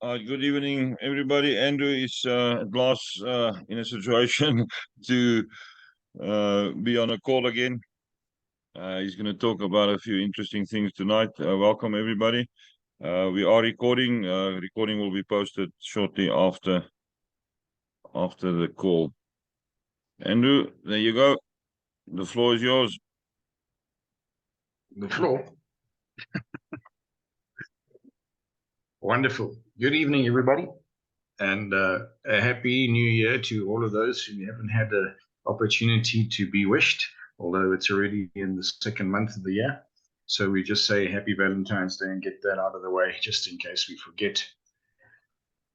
Good evening, everybody. Andrew is at last in a situation to be on a call again. He's going to talk about a few interesting things tonight. Welcome, everybody. We are recording. Recording will be posted shortly after the call. Andrew, there you go. The floor is yours. The floor. Wonderful. Good evening, everybody, and a happy new year to all of those who haven't had the opportunity to be wished, although it's already in the second month of the year. So we just say happy Valentine's Day and get that out of the way, just in case we forget.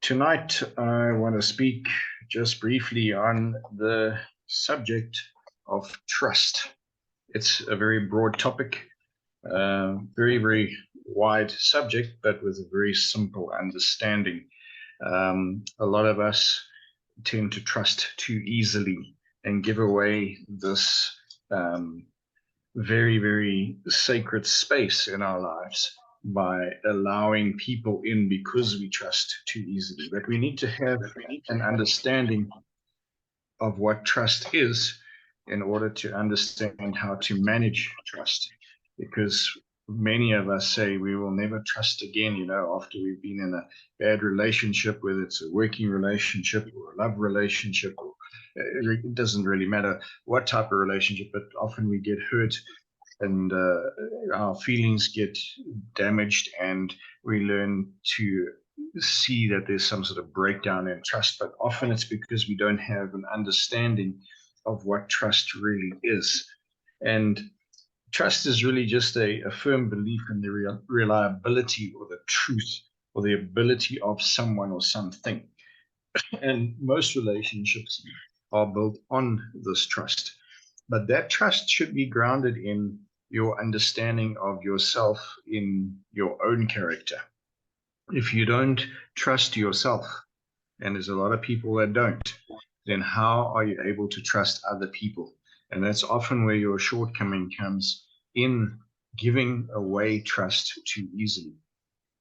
Tonight, I want to speak just briefly on the subject of trust. It's a very broad topic, very, very wide subject, but with a very simple understanding. A lot of us tend to trust too easily and give away this very, very sacred space in our lives by allowing people in because we trust too easily. But we need to have an understanding of what trust is in order to understand how to manage trust. Because many of us say we will never trust again, after we've been in a bad relationship, whether it's a working relationship or a love relationship, or it doesn't really matter what type of relationship, but often we get hurt and our feelings get damaged, and we learn to see that there's some sort of breakdown in trust. But often it's because we don't have an understanding of what trust really is. And trust is really just a firm belief in the reliability or the truth or the ability of someone or something. And most relationships are built on this trust. But that trust should be grounded in your understanding of yourself, in your own character. If you don't trust yourself, and there's a lot of people that don't, then how are you able to trust other people? And that's often where your shortcoming comes in, giving away trust too easily.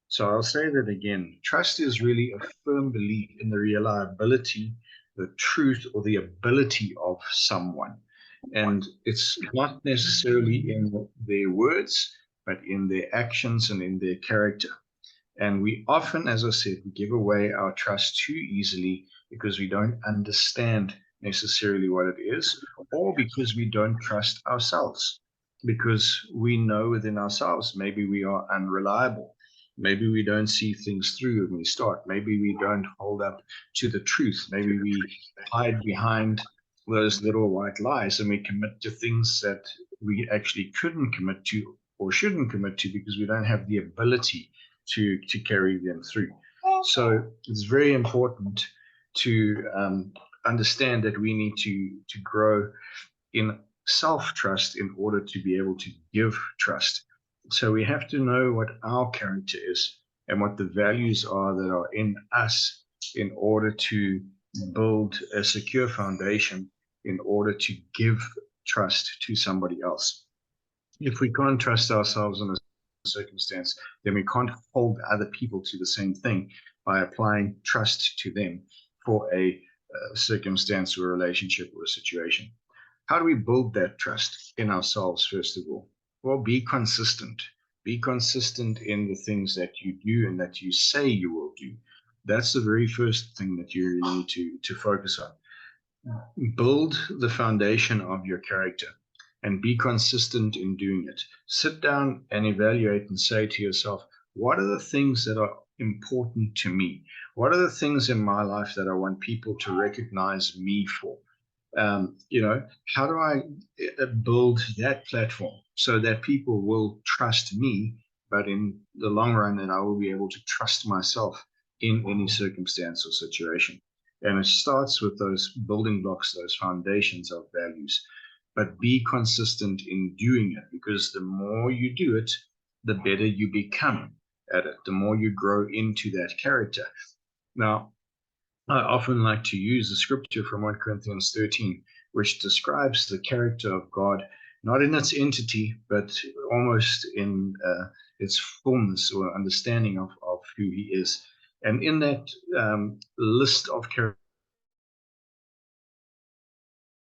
So I'll say that again. Trust is really a firm belief in the reliability, the truth, or the ability of someone. And it's not necessarily in their words, but in their actions and in their character. And we often, as I said, we give away our trust too easily because we don't understand necessarily what it is, or because we don't trust ourselves, because we know within ourselves maybe we are unreliable. Maybe we don't see things through when we start. Maybe we don't hold up to the truth. Maybe we hide behind those little white lies and we commit to things that we actually couldn't commit to or shouldn't commit to because we don't have the ability to carry them through. So it's very important to understand that we need to grow in self-trust in order to be able to give trust. So we have to know what our character is and what the values are that are in us in order to build a secure foundation in order to give trust to somebody else. If we can't trust ourselves in a circumstance, then we can't hold other people to the same thing by applying trust to them for a circumstance or a relationship or a situation. How do we build that trust in ourselves, first of all? Well, be consistent. Be consistent in the things that you do and that you say you will do. That's the very first thing that you really need to focus on. Build the foundation of your character and be consistent in doing it. Sit down and evaluate and say to yourself, what are the things that are important to me? What are the things in my life that I want people to recognize me for? How do I build that platform so that people will trust me, but in the long run, that I will be able to trust myself in any circumstance or situation? And it starts with those building blocks, those foundations of values. But be consistent in doing it, because the more you do it, the better you become at it, the more you grow into that character. Now, I often like to use the scripture from 1 Corinthians 13, which describes the character of God, not in its entity, but almost in its fullness or understanding of who he is. And in that list of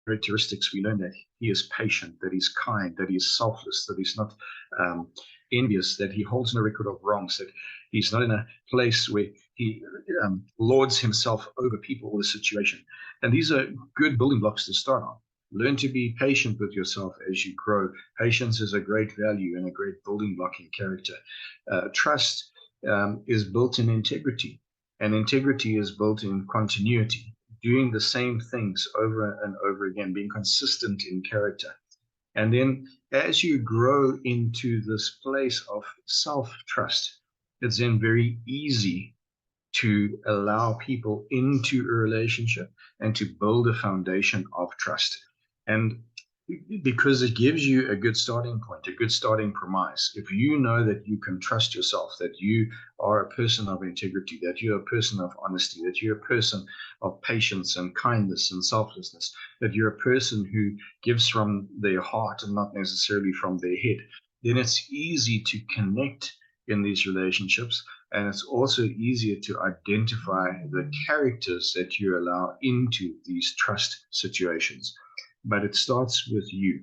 characteristics, we learn that he is patient, that he's kind, that he's selfless, that he's not envious, that he holds no record of wrongs, that he's not in a place where he lords himself over people or the situation. And these are good building blocks to start on. Learn to be patient with yourself as you grow. Patience is a great value and a great building block in character. Trust is built in integrity, and integrity is built in continuity, doing the same things over and over again, being consistent in character. And then as you grow into this place of self-trust, it's then very easy to allow people into a relationship and to build a foundation of trust. And because it gives you a good starting point, a good starting premise. If you know that you can trust yourself, that you are a person of integrity, that you're a person of honesty, that you're a person of patience and kindness and selflessness, that you're a person who gives from their heart and not necessarily from their head, then it's easy to connect in these relationships. And it's also easier to identify the characters that you allow into these trust situations. But it starts with you.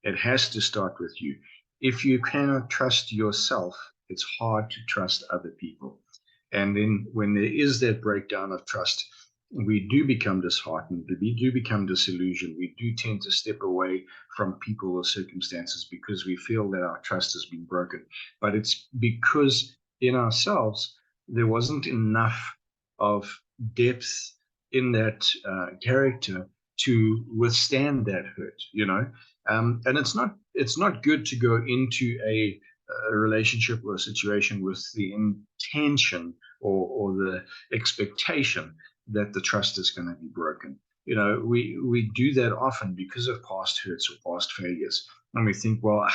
It has to start with you. If you cannot trust yourself, it's hard to trust other people. And then when there is that breakdown of trust, we do become disheartened, we do become disillusioned, we do tend to step away from people or circumstances because we feel that our trust has been broken. But it's because in ourselves, there wasn't enough of depth in that character to withstand that hurt, and it's not good to go into a relationship or a situation with the intention or the expectation that the trust is going to be broken. We do that often because of past hurts or past failures. And we think, well,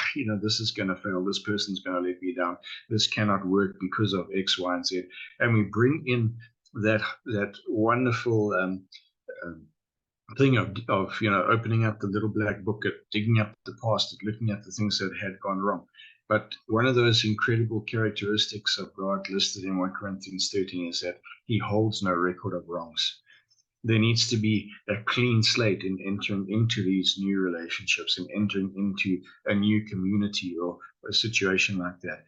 this is going to fail. This person's going to let me down. This cannot work because of X, Y, and Z. And we bring in that wonderful thing of opening up the little black book, digging up the past, looking at the things that had gone wrong. But one of those incredible characteristics of God listed in 1 Corinthians 13 is that he holds no record of wrongs. There needs to be a clean slate in entering into these new relationships and entering into a new community or a situation like that.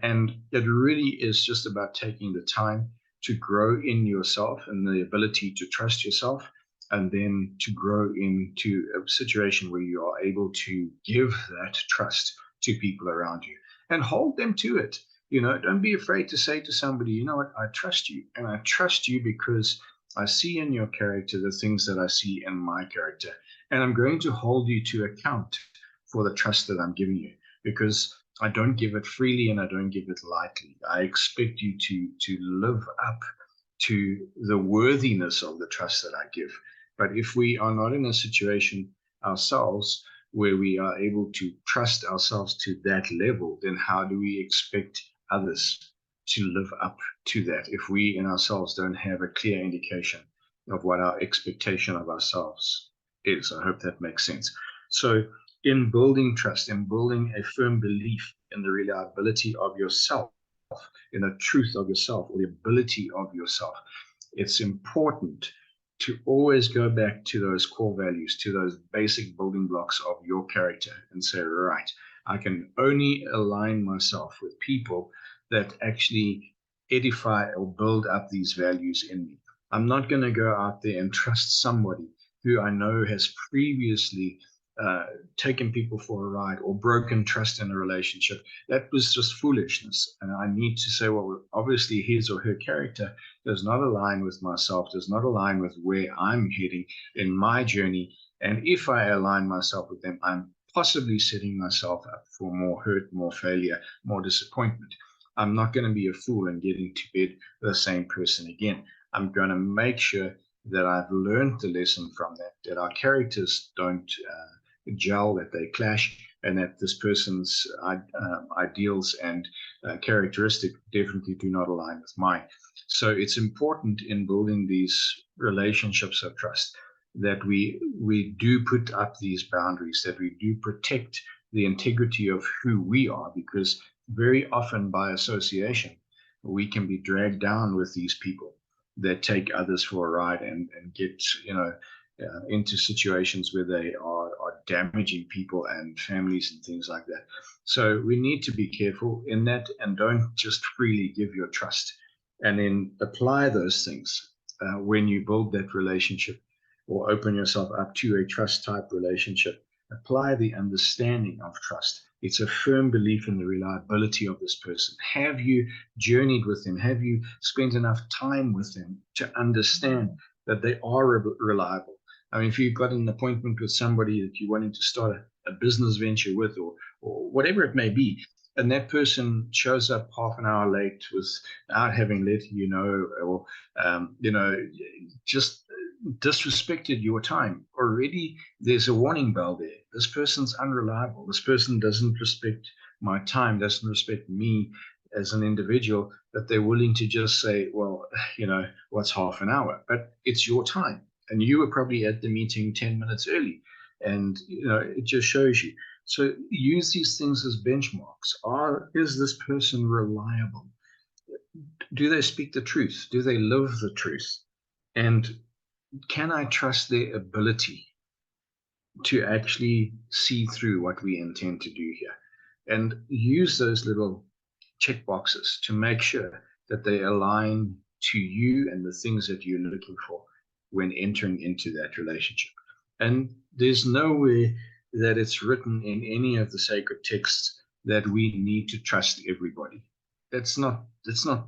And it really is just about taking the time to grow in yourself and the ability to trust yourself, and then to grow into a situation where you are able to give that trust to people around you and hold them to it. Don't be afraid to say to somebody, you know what, I trust you. And I trust you because I see in your character the things that I see in my character. And I'm going to hold you to account for the trust that I'm giving you, because I don't give it freely and I don't give it lightly. I expect you to live up to the worthiness of the trust that I give. But if we are not in a situation ourselves where we are able to trust ourselves to that level, then how do we expect others to live up to that if we in ourselves don't have a clear indication of what our expectation of ourselves is? I hope that makes sense. So in building trust, in building a firm belief in the reliability of yourself, in the truth of yourself, or the ability of yourself, it's important to always go back to those core values, to those basic building blocks of your character, and say, right, I can only align myself with people that actually edify or build up these values in me. I'm not going to go out there and trust somebody who I know has previously taken people for a ride or broken trust in a relationship. That was just foolishness. And I need to say, well, obviously his or her character does not align with myself, does not align with where I'm heading in my journey. And if I align myself with them, I'm possibly setting myself up for more hurt, more failure, more disappointment. I'm not going to be a fool and getting to bed with the same person again. I'm going to make sure that I've learned the lesson from that our characters don't gel, that they clash, and that this person's ideals and characteristics definitely do not align with mine. So it's important in building these relationships of trust that we do put up these boundaries, that we do protect the integrity of who we are, because very often by association, we can be dragged down with these people that take others for a ride and get, into situations where they are damaging people and families and things like that. So we need to be careful in that, and don't just freely give your trust, and then apply those things when you build that relationship or open yourself up to a trust type relationship. Apply the understanding of trust. It's a firm belief in the reliability of this person. Have you journeyed with them? Have you spent enough time with them to understand that they are reliable? I mean, if you've got an appointment with somebody that you're wanting to start a business venture with, or whatever it may be, and that person shows up half an hour late without having let you know, or just disrespected your time, already there's a warning bell there. This person's unreliable. This person doesn't respect my time, doesn't respect me as an individual, that they're willing to just say, well, what's half an hour? But it's your time. And you were probably at the meeting 10 minutes early. And, it just shows you. So use these things as benchmarks. Is this person reliable? Do they speak the truth? Do they live the truth? And can I trust their ability to actually see through what we intend to do here? And use those little check boxes to make sure that they align to you and the things that you're looking for when entering into that relationship. And there's nowhere that it's written in any of the sacred texts that we need to trust everybody. That's not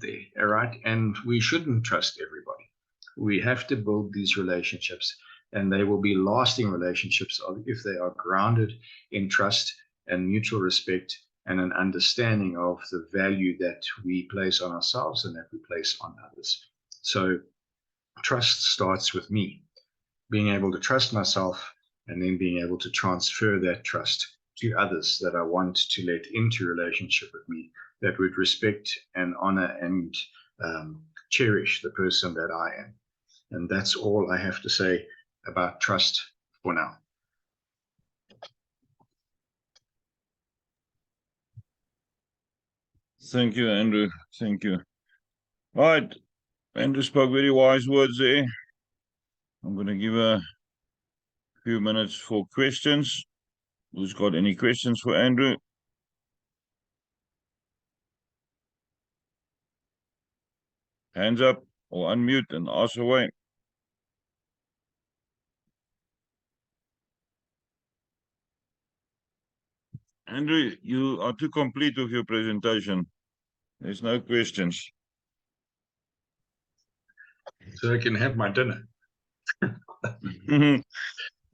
there, all right? And we shouldn't trust everybody. We have to build these relationships, and they will be lasting relationships if they are grounded in trust and mutual respect and an understanding of the value that we place on ourselves and that we place on others. So trust starts with me, being able to trust myself, and then being able to transfer that trust to others that I want to let into relationship with me, that would respect and honor and cherish the person that I am. And that's all I have to say about trust for now. Thank you, Andrew. Thank you. All right. Andrew spoke very wise words there. I'm going to give a few minutes for questions. Who's got any questions for Andrew? Hands up or unmute and ask away. Andrew, you are too complete with your presentation. There's no questions. So I can have my dinner.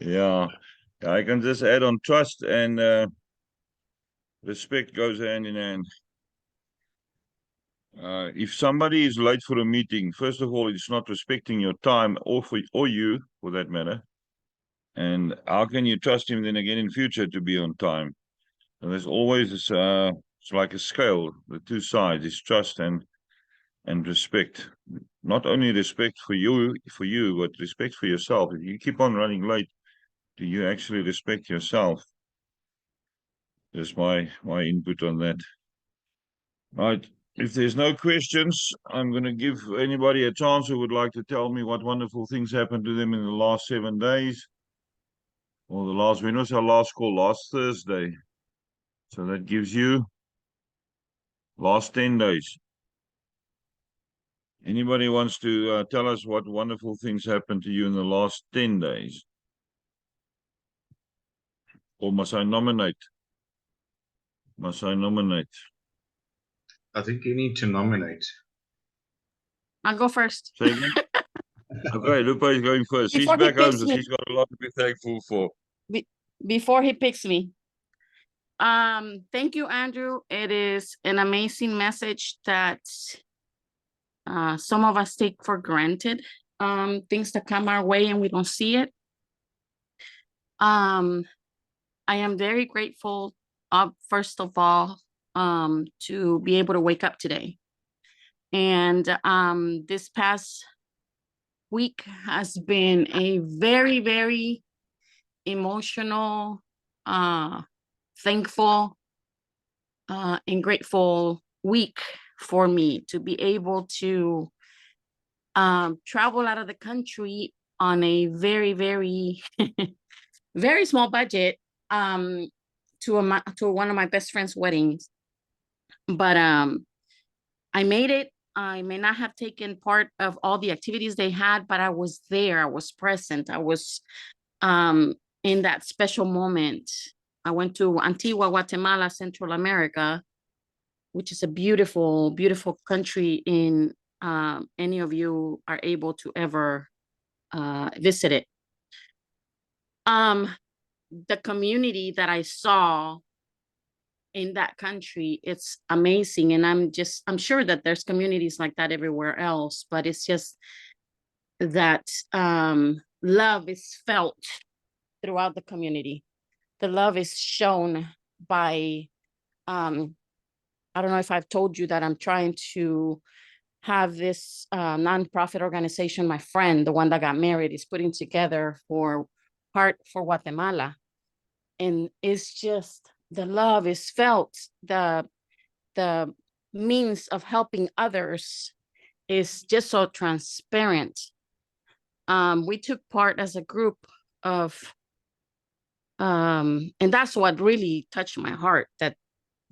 Yeah, I can just add on trust and respect goes hand in hand. If somebody is late for a meeting, first of all, it's not respecting your time or you for that matter. And how can you trust him then again in future to be on time? And there's always this, it's like a scale, the two sides is trust and respect. Not only respect for you, but respect for yourself. If you keep on running late, do you actually respect yourself? That's my input on that. Right. If there's no questions, I'm going to give anybody a chance who would like to tell me what wonderful things happened to them in the last 7 days. Or when was our last call? Last Thursday. So that gives you last 10 days. Anybody wants to tell us what wonderful things happened to you in the last 10 days? Or must I nominate? I think you need to nominate. I'll go first. Say again? Okay, Lupa is going first. She's back home, so she's got a lot to be thankful for. Before he picks me. Thank you, Andrew. It is an amazing message that some of us take for granted. Things that come our way and we don't see it. I am very grateful, first of all, to be able to wake up today. And this past week has been a very, very emotional, thankful, and grateful week for me to be able to travel out of the country on a very, very, very small budget to one of my best friend's weddings. But I made it. I may not have taken part of all the activities they had, but I was there. I was present. I was in that special moment. I went to Antigua, Guatemala, Central America, which is a beautiful, beautiful country in any of you are able to ever visit it. The community that I saw in that country, it's amazing. And I'm sure that there's communities like that everywhere else, but it's just that love is felt throughout the community. The love is shown by, I don't know if I've told you that I'm trying to have this nonprofit organization, my friend, the one that got married, is putting together for Heart for Guatemala. And it's just, the love is felt. The means of helping others is just so transparent. We took part as a group of, and that's what really touched my heart, that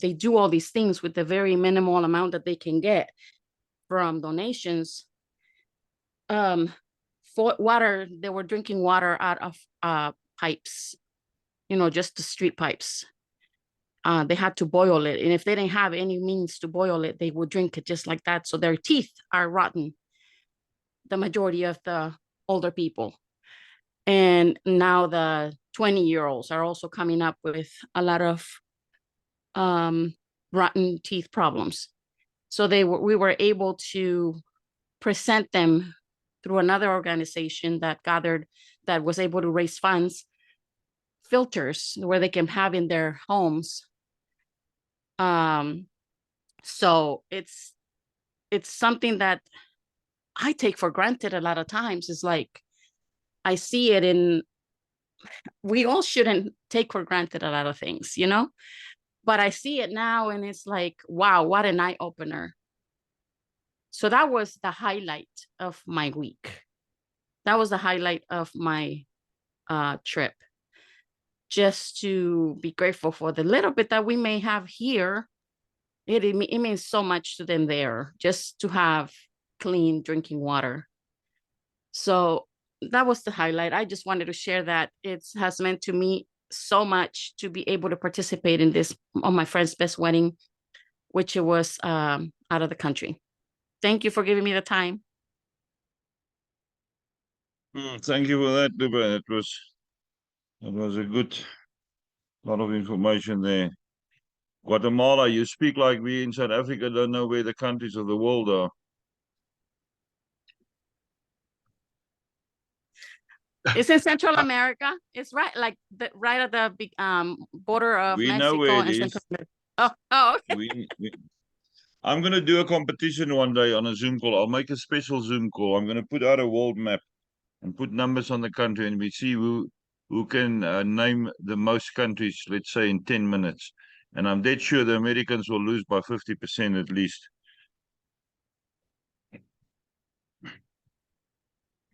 they do all these things with the very minimal amount that they can get from donations. For water, they were drinking water out of pipes, just the street pipes. They had to boil it. And if they didn't have any means to boil it, they would drink it just like that. So their teeth are rotten, the majority of the older people. And now the 20-year-olds are also coming up with a lot of rotten teeth problems. So we were able to present them through another organization that was able to raise funds, filters where they can have in their homes. So it's something that I take for granted a lot of times. It's like, I see it in, we all shouldn't take for granted a lot of things, but I see it now and it's like, wow, what an eye opener. So that was the highlight of my week. That was the highlight of my trip. Just to be grateful for the little bit that we may have here. It means so much to them there, just to have clean drinking water. So that was the highlight. I just wanted to share that. It has meant to me so much to be able to participate in this on my friend's best wedding, which it was out of the country. Thank you for giving me the time. Thank you for that, Luba. It was a good lot of information there. Guatemala, you speak like we in South Africa don't know where the countries of the world are. It's in Central America. It's right, like right at the big border of We know Mexico where it and is. Central America. Oh, okay. I'm going to do a competition one day on a Zoom call. I'll make a special Zoom call. I'm going to put out a world map and put numbers on the country, and we see who can name the most countries, let's say, in 10 minutes. And I'm dead sure the Americans will lose by 50% at least.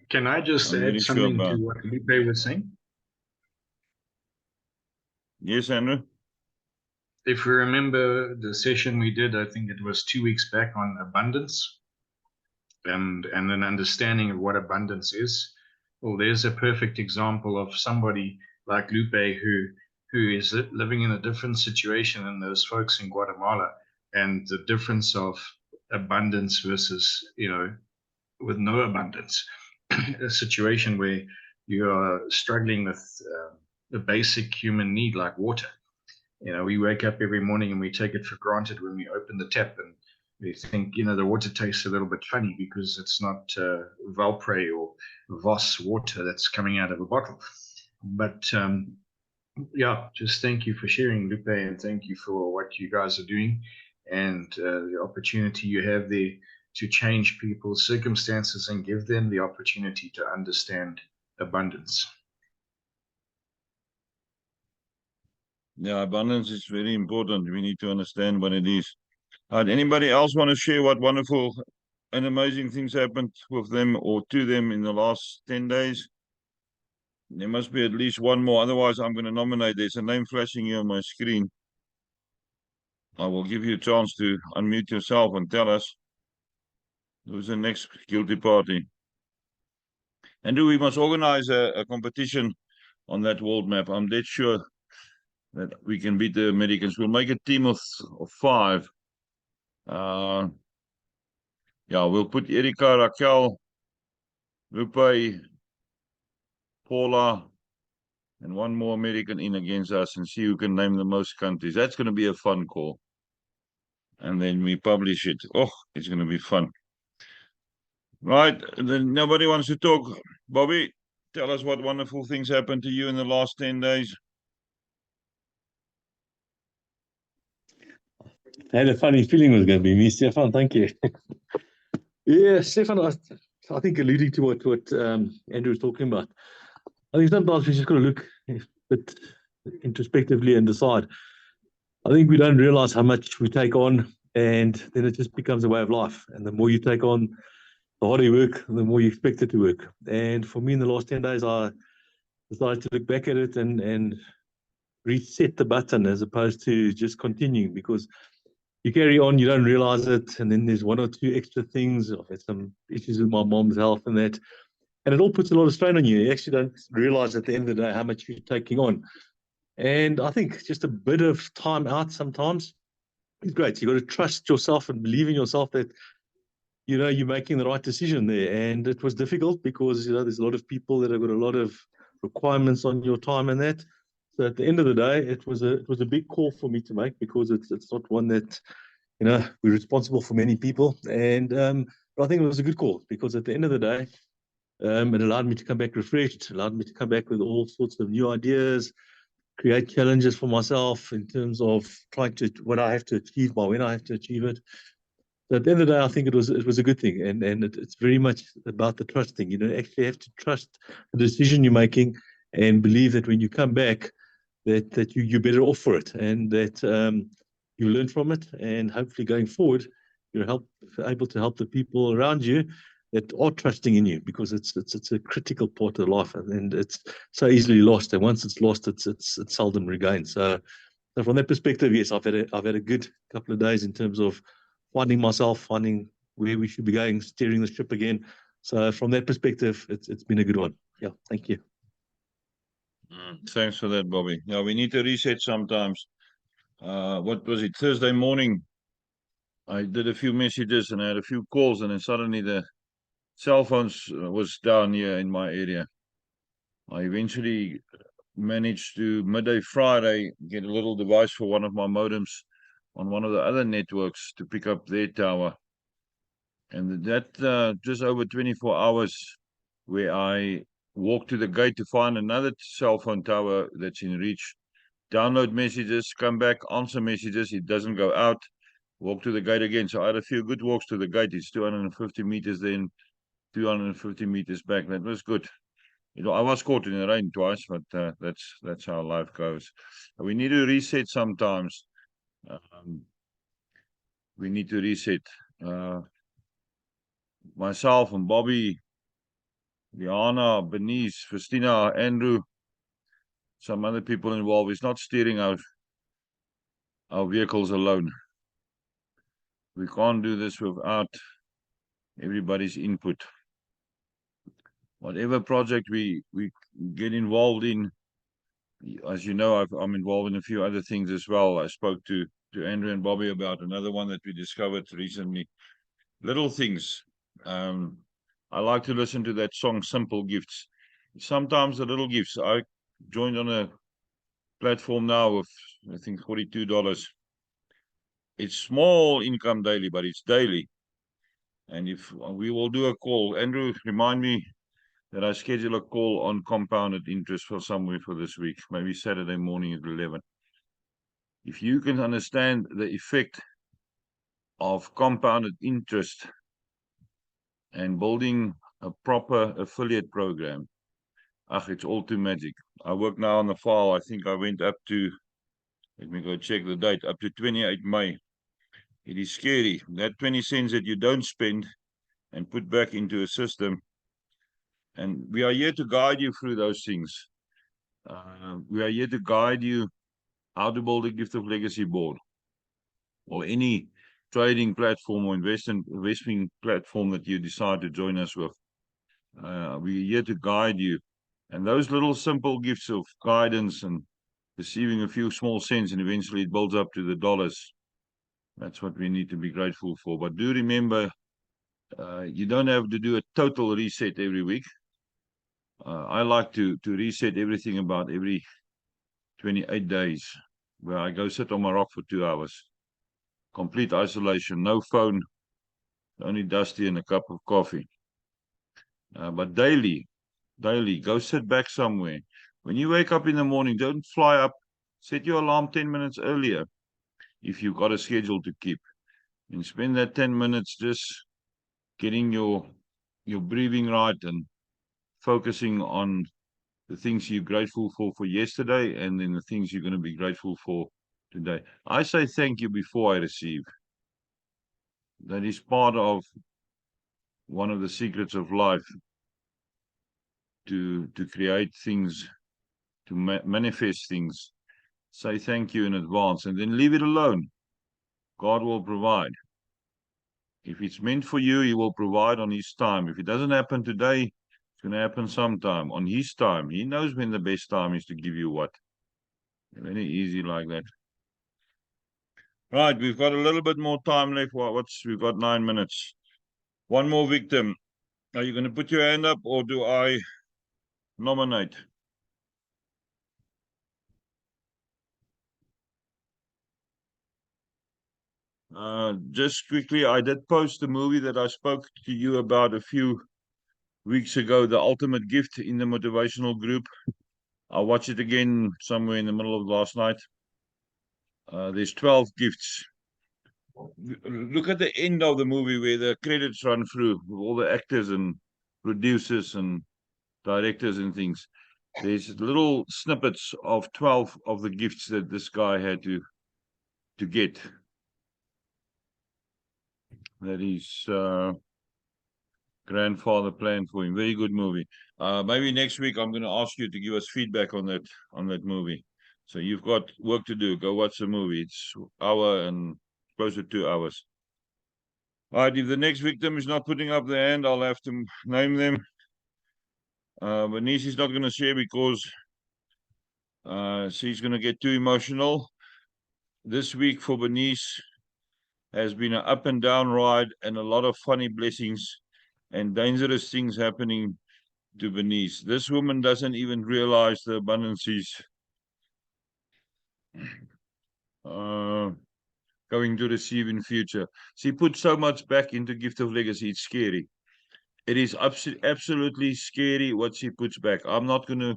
Can I just I'm add really sure something about to it. what Lupe was saying? Yes, Andrew? If we remember the session we did, I think it was 2 weeks back, on abundance and an understanding of what abundance is. Well, there's a perfect example of somebody like Lupe who is living in a different situation than those folks in Guatemala, and the difference of abundance versus, with no abundance. A situation where you are struggling with a basic human need like water. We wake up every morning and we take it for granted when we open the tap, and we think, the water tastes a little bit funny because it's not Valpre or Voss water that's coming out of a bottle. But yeah, just thank you for sharing, Lupe, and thank you for what you guys are doing and the opportunity you have there to change people's circumstances and give them the opportunity to understand abundance. Yeah, abundance is very important. We need to understand what it is. Anybody else want to share what wonderful and amazing things happened with them or to them in the last 10 days? There must be at least one more. Otherwise, I'm going to nominate. There's a name flashing here on my screen. I will give you a chance to unmute yourself and tell us who's the next guilty party. And do we must organize a competition on that world map? I'm dead sure that we can beat the Americans. We'll make a team of 5. Yeah, we'll put Erika, Raquel, Lupe, Paula, and one more American in against us and see who can name the most countries. That's going to be a fun call. And then we publish it. Oh, it's going to be fun. Right, then nobody wants to talk. Bobby, tell us what wonderful things happened to you in the last 10 days. I had a funny feeling it was going to be me, Stefan. Thank you. Yeah, Stefan, I think alluding to what Andrew was talking about, I think sometimes we just got to look a bit introspectively and decide. I think we don't realize how much we take on, and then it just becomes a way of life. And the more you take on, the harder you work, the more you expect it to work. And for me, in the last 10 days, I decided to look back at it and reset the button as opposed to just continuing, because you carry on, you don't realize it, and then there's 1 or 2 extra things. I've had some issues with my mom's health and that, and it all puts a lot of strain on you. You actually don't realize at the end of the day how much you're taking on. And I think just a bit of time out sometimes is great. You've got to trust yourself and believe in yourself that you're making the right decision there. And it was difficult because there's a lot of people that have got a lot of requirements on your time and that. So at the end of the day, it was a big call for me to make, because it's not one that we're responsible for many people. And but I think it was a good call, because at the end of the day, it allowed me to come back refreshed, allowed me to come back with all sorts of new ideas, create challenges for myself in terms of trying to what I have to achieve by when I have to achieve it. So at the end of the day, I think it was a good thing, and it's very much about the trust thing. Actually have to trust the decision you're making, and believe that when you come back, that you're better off for it, and that you learn from it, and hopefully going forward, you're able to help the people around you that are trusting in you, because it's a critical part of life, and it's so easily lost. And once it's lost, it's seldom regained. So from that perspective, yes, I've had a good couple of days in terms of finding myself, finding where we should be going, steering the ship again. So from that perspective, it's been a good one. Yeah, thank you. Thanks for that, Bobby. Yeah, we need to reset sometimes. What was it? Thursday morning, I did a few messages and I had a few calls, and then suddenly the cell phones was down here in my area. I eventually managed to, midday Friday, get a little device for one of my modems on one of the other networks to pick up their tower. And that just over 24 hours, where I walked to the gate to find another cell phone tower that's in reach, download messages, come back, answer messages, it doesn't go out, walk to the gate again. So I had a few good walks to the gate. It's 250 meters, then 250 meters back. That was good. I was caught in the rain twice, but that's how life goes. We need to reset sometimes. We need to reset. Myself and Bobby, Liana, Benice, Christina, Andrew, some other people involved. It's not steering our vehicles alone. We can't do this without everybody's input. Whatever project we get involved in, as you know, I'm involved in a few other things as well. I spoke to Andrew and Bobby about another one that we discovered recently. Little things. I like to listen to that song, Simple Gifts. Sometimes the little gifts. I joined on a platform now of, I think, $42. It's small income daily, but it's daily. And if we will do a call, Andrew, remind me that I schedule a call on compounded interest for somewhere for this week, maybe Saturday morning at 11. If you can understand the effect of compounded interest and building a proper affiliate program, it's all too magic. I work now on the file. I think I went up to, let me go check the date, up to 28 May. It is scary. That 20 cents that you don't spend and put back into a system. And we are here to guide you through those things. We are here to guide you how to build a gift of legacy board or any trading platform or investing platform that you decide to join us with. We're here to guide you. And those little simple gifts of guidance and receiving a few small cents and eventually it builds up to the dollars. That's what we need to be grateful for. But do remember, you don't have to do a total reset every week. I like to reset everything about every 28 days, where I go sit on my rock for 2 hours. Complete isolation, no phone, only Dusty and a cup of coffee. But daily, go sit back somewhere. When you wake up in the morning, don't fly up. Set your alarm 10 minutes earlier if you've got a schedule to keep. And spend that 10 minutes just getting your breathing right and focusing on the things you're grateful for yesterday and then the things you're going to be grateful for today. I say thank you before I receive. That is part of one of the secrets of life, to create things, to manifest things. Say thank you in advance and then leave it alone. God will provide. If it's meant for you, he will provide on his time. If it doesn't happen today, it's going to happen sometime on his time. He knows when the best time is to give you what. Very easy like that. Right, we've got a little bit more time left. We've got 9 minutes. One more victim. Are you going to put your hand up or do I nominate? Just quickly, I did post the movie that I spoke to you about a few weeks ago, The Ultimate Gift, in the motivational group. I watched it again somewhere in the middle of last night. There's 12 gifts. Look at the end of the movie where the credits run through with all the actors and producers and directors and things. There's little snippets of 12 of the gifts that this guy had to get. That his grandfather planned for him. Very good movie. Maybe next week I'm going to ask you to give us feedback on that movie. So you've got work to do. Go watch the movie. It's an hour and close to 2 hours. All right, if the next victim is not putting up their hand, I'll have to name them. Bernice is not going to share because she's going to get too emotional. This week for Bernice has been an up and down ride and a lot of funny blessings and dangerous things happening to Bernice. This woman doesn't even realize the abundance she's going to receive in future. She put so much back into Gift of Legacy. It's scary. It is absolutely scary what she puts back. I'm not going to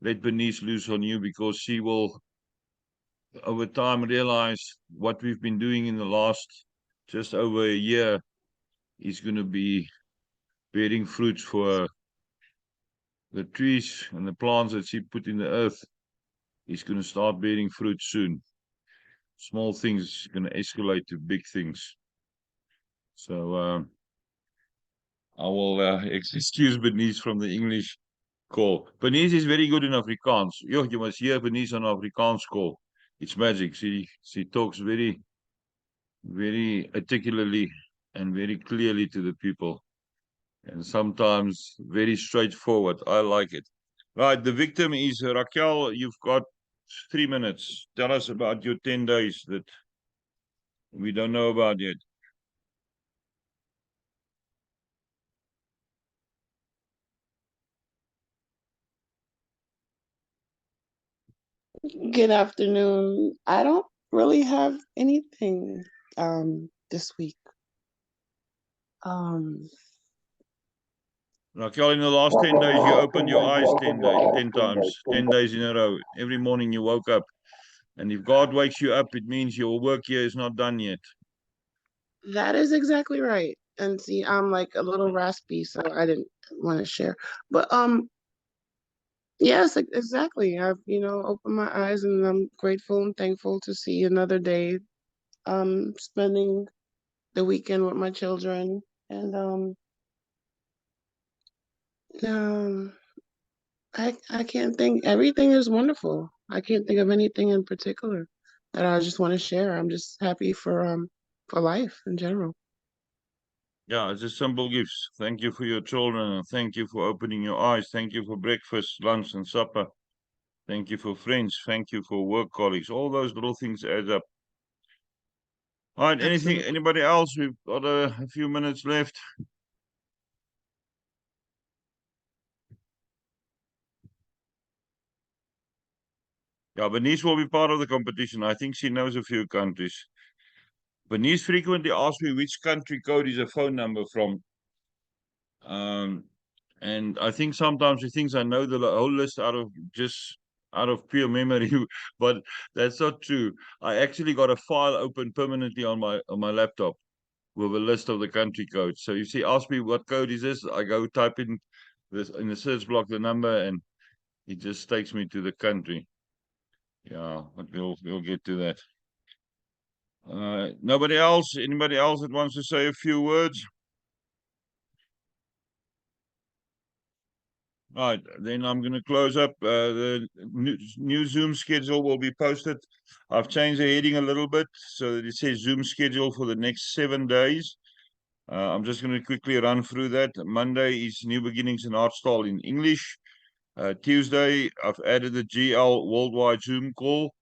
let Bernice loose on you because she will, over time, realize what we've been doing in the last just over a year is going to be bearing fruits for her. The trees and the plants that she put in the earth is going to start bearing fruit soon. Small things are going to escalate to big things. So I will excuse Bernice from the English call. Bernice is very good in Afrikaans. Yo, you must hear Bernice on Afrikaans call. It's magic. She talks very, very articulately and very clearly to the people. And sometimes very straightforward. I like it. Right, the victim is Raquel. You've got 3 minutes. Tell us about your 10 days that we don't know about yet. Good afternoon. I don't really have anything this week. Raquel, in the last 10 days, you opened your eyes 10 times, 10 days in a row. Every morning you woke up. And if God wakes you up, it means your work here is not done yet. That is exactly right. And see, I'm like a little raspy, so I didn't want to share. But yes, exactly. I've opened my eyes and I'm grateful and thankful to see another day spending the weekend with my children, and um, I can't think. Everything is wonderful. I can't think of anything in particular that I just want to share. I'm just happy for life in general. Yeah, it's just simple gifts. Thank you for your children, and thank you for opening your eyes. Thank you for breakfast, lunch, and supper. Thank you for friends. Thank you for work colleagues. All those little things add up. All right, Absolutely. anybody else? We've got a few minutes left. Yeah, Bernice will be part of the competition. I think she knows a few countries. Bernice frequently asks me which country code is a phone number from. And I think sometimes she thinks I know the whole list out of pure memory, but that's not true. I actually got a file open permanently on my laptop with a list of the country codes. So if she asks me what code is this, I go type in this in the search block the number, and it just takes me to the country. Yeah, but we'll get to that. Nobody else? Anybody else that wants to say a few words? Right, then I'm going to close up. The new Zoom schedule will be posted. I've changed the heading a little bit so that it says Zoom schedule for the next 7 days. I'm just going to quickly run through that. Monday is New Beginnings in Art Style in English. Tuesday, I've added the GL Worldwide Zoom call.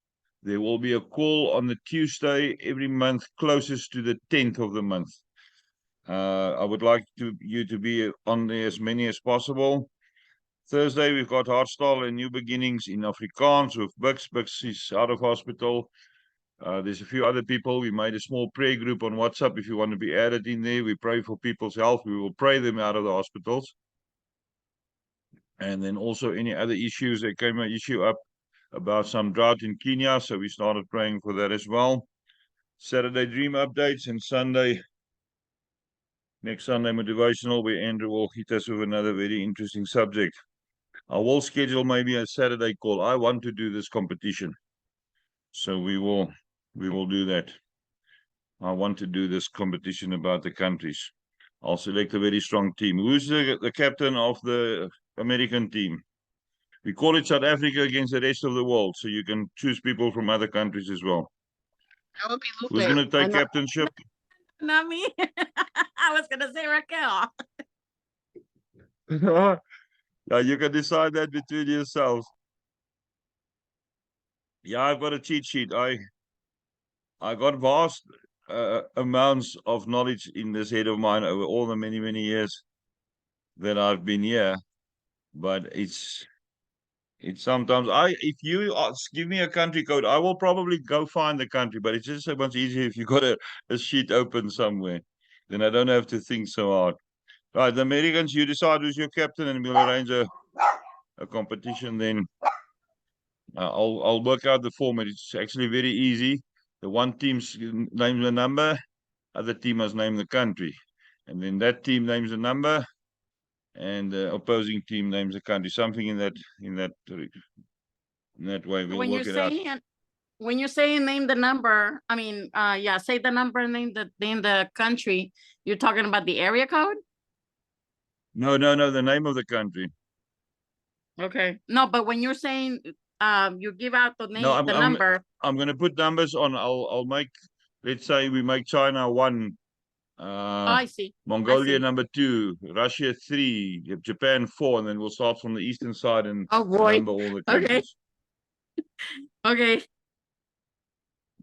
There will be a call on the Tuesday every month closest to the 10th of the month. I would like you to be on there as many as possible. Thursday, we've got Hardstyle and New Beginnings in Afrikaans with Bix. Bix is out of hospital. There's a few other people. We made a small prayer group on WhatsApp. If you want to be added in there, we pray for people's health. We will pray them out of the hospitals. And then also any other issues. There came an issue up about some drought in Kenya, so we started praying for that as well. Saturday dream updates, and next Sunday motivational, where Andrew will hit us with another very interesting subject. I will schedule maybe a Saturday call. I want to do this competition, so we will do that. I want to do this competition about the countries. I'll select a very strong team. Who's the captain of the American team? We call it South Africa against the rest of the world, so you can choose people from other countries as well. That would be Who's going Lupe. to I take know. captainship? Not me. I was gonna say Raquel. Yeah, you can decide that between yourselves. Yeah, I've got a cheat sheet. I got vast amounts of knowledge in this head of mine over all the many years that I've been here, but it's sometimes if you give me a country code, I will probably go find the country, but it's just so much easier if you got a sheet open somewhere. Then I don't have to think so hard. Right, the Americans, you decide who's your captain, and we'll arrange a competition then. I'll work out the format. It's actually very easy. The one team names the number, other team must name the country, and then that team names the number, and the opposing team names the country. Something in that way. We'll When you're work it out. saying when you're saying name the number, I mean, yeah, say the number and name the country. You're talking about the area code? No, the name of the country. Okay. No, but when you're saying you give out the No, name, the number. I'm going to put numbers on. I'll make. Let's say we make China 1, Oh, I see. Mongolia number 2, Russia 3, Japan 4, and then we'll start from the eastern side and Oh boy. number all the Okay. countries. Okay.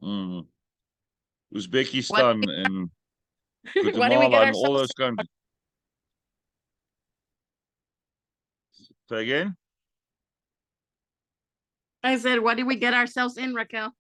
Mm. Uzbekistan and What do we get Guatemala and all ourselves? those countries. Say again? I said, what did we get ourselves in, Raquel?